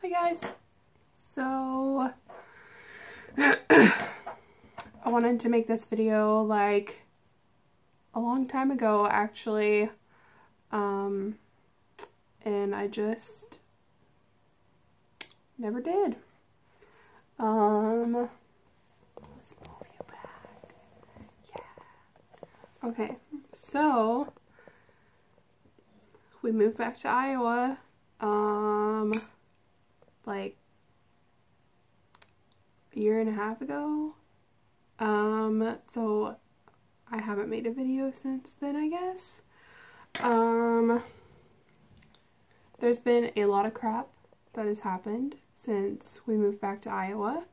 Hi guys. So I wanted to make this video like a long time ago actually, and I just never did. Let's move you back. Yeah. Okay, so we moved back to Iowa like a year and a half ago. So I haven't made a video since then, I guess. There's been a lot of crap that has happened since we moved back to Iowa.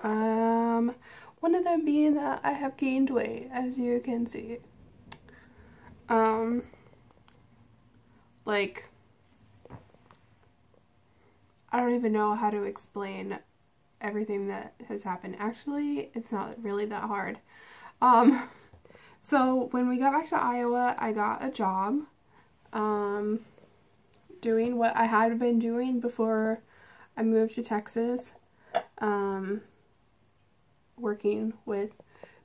One of them being that I have gained weight, as you can see. Like, I don't even know how to explain everything that has happened. Actually, it's not really that hard. So when we got back to Iowa, I got a job, doing what I had been doing before I moved to Texas, working with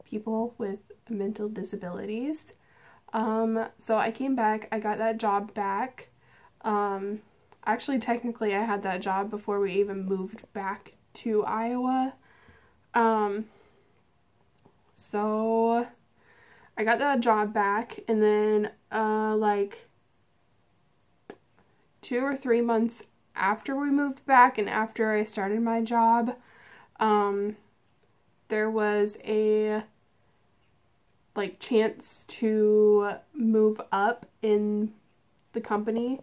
people with mental disabilities. So I came back, I got that job back. Actually, technically, I had that job before we even moved back to Iowa. So I got that job back, and then, like 2 or 3 months after we moved back and after I started my job, there was a, like, chance to move up in the company,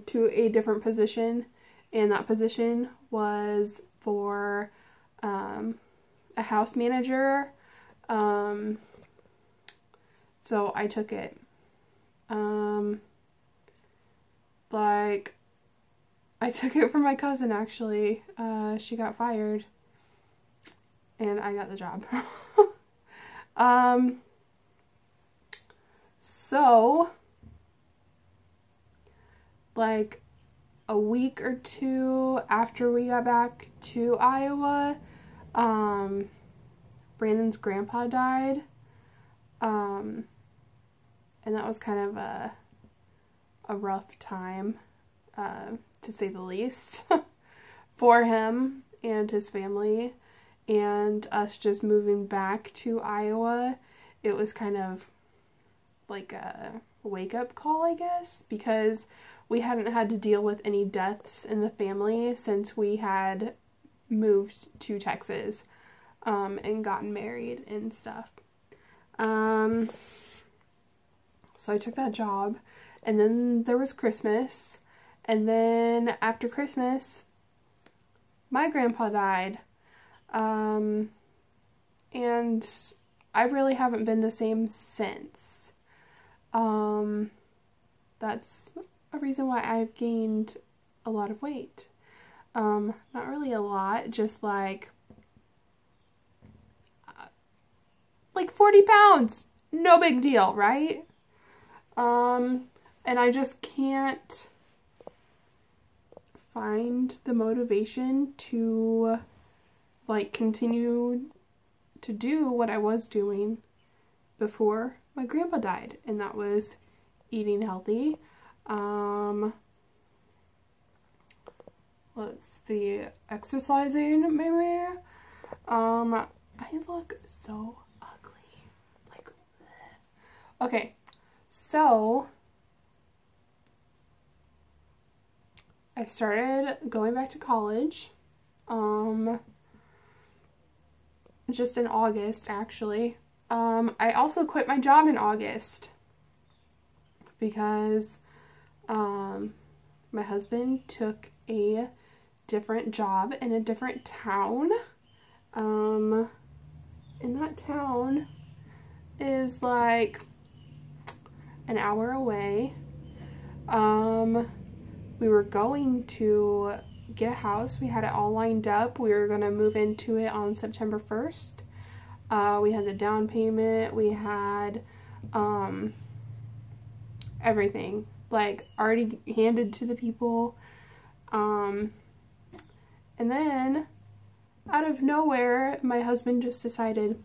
to a different position, and that position was for, a house manager. So I took it. Like, I took it from my cousin, actually. She got fired, and I got the job. So, like, a week or two after we got back to Iowa, Brandon's grandpa died, and that was kind of a rough time, to say the least, for him and his family, and us just moving back to Iowa. It was kind of like a wake-up call, I guess, because we hadn't had to deal with any deaths in the family since we had moved to Texas, and gotten married and stuff. So I took that job, and then there was Christmas, and then after Christmas, my grandpa died, and I really haven't been the same since. That's a reason why I've gained a lot of weight. Not really a lot, just like 40 pounds. No big deal, right? And I just can't find the motivation to, like, continue to do what I was doing before my grandpa died, and that was eating healthy. Let's see, exercising, maybe. I look so ugly. Like, bleh. Okay, so I started going back to college, just in August, actually. I also quit my job in August because, my husband took a different job in a different town. And that town is like an hour away. We were going to get a house. We had it all lined up. We were going to move into it on September 1st. We had the down payment. We had, everything, like, already handed to the people. And then, out of nowhere, my husband just decided,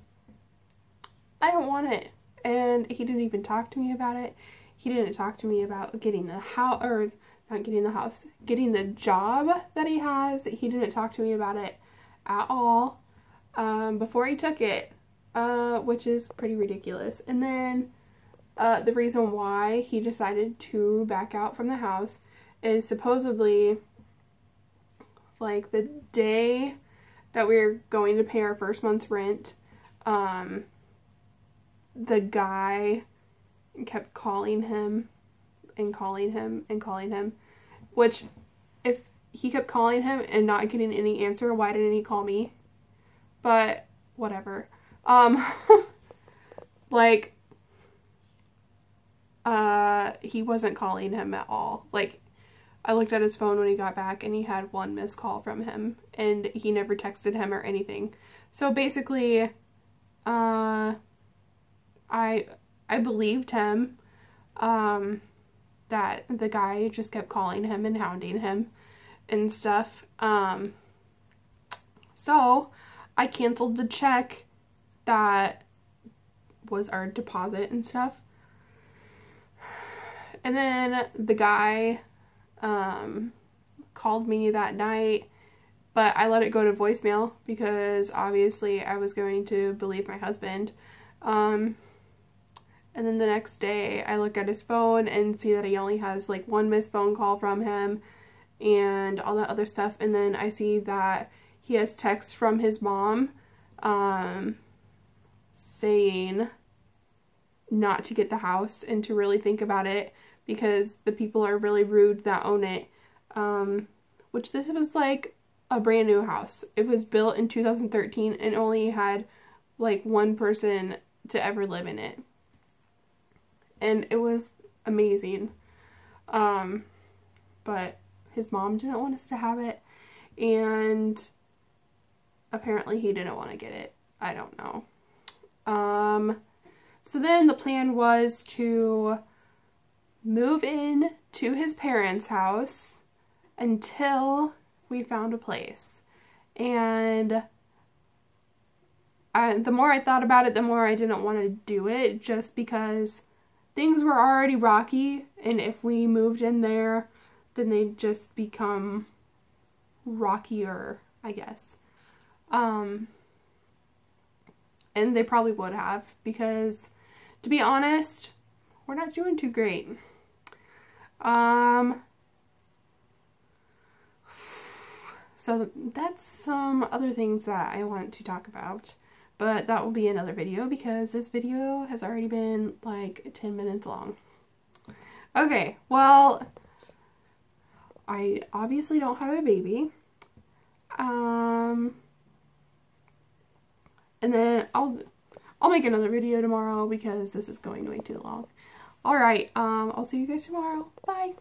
I don't want it. And he didn't even talk to me about it. He didn't talk to me about getting the house, or not getting the house, getting the job that he has. He didn't talk to me about it at all before he took it, which is pretty ridiculous. And then the reason why he decided to back out from the house is supposedly, like, the day that we were going to pay our first month's rent, the guy kept calling him and calling him and calling him, which, if he kept calling him and not getting any answer, why didn't he call me? But whatever. Like, he wasn't calling him at all. Like, I looked at his phone when he got back and he had one missed call from him, and he never texted him or anything. So basically, I believed him, that the guy just kept calling him and hounding him and stuff. So I canceled the check that was our deposit and stuff. And then the guy called me that night, but I let it go to voicemail because obviously I was going to believe my husband. And then the next day I look at his phone and see that he only has like one missed phone call from him and all that other stuff. And then I see that he has texts from his mom saying not to get the house and to really think about it because the people are really rude that own it. Which this was like a brand new house. It was built in 2013 and only had like one person to ever live in it. And it was amazing. But his mom didn't want us to have it, and apparently he didn't want to get it. I don't know. So then the plan was to move in to his parents' house until we found a place. And the more I thought about it, the more I didn't want to do it, just because things were already rocky, and if we moved in there, then they'd just become rockier, I guess. And they probably would have, because, to be honest, we're not doing too great. So that's some other things that I want to talk about. But that will be another video because this video has already been like 10 minutes long. Okay, well, I obviously don't have a baby. And then I'll make another video tomorrow because this is going way too long. Alright, I'll see you guys tomorrow. Bye!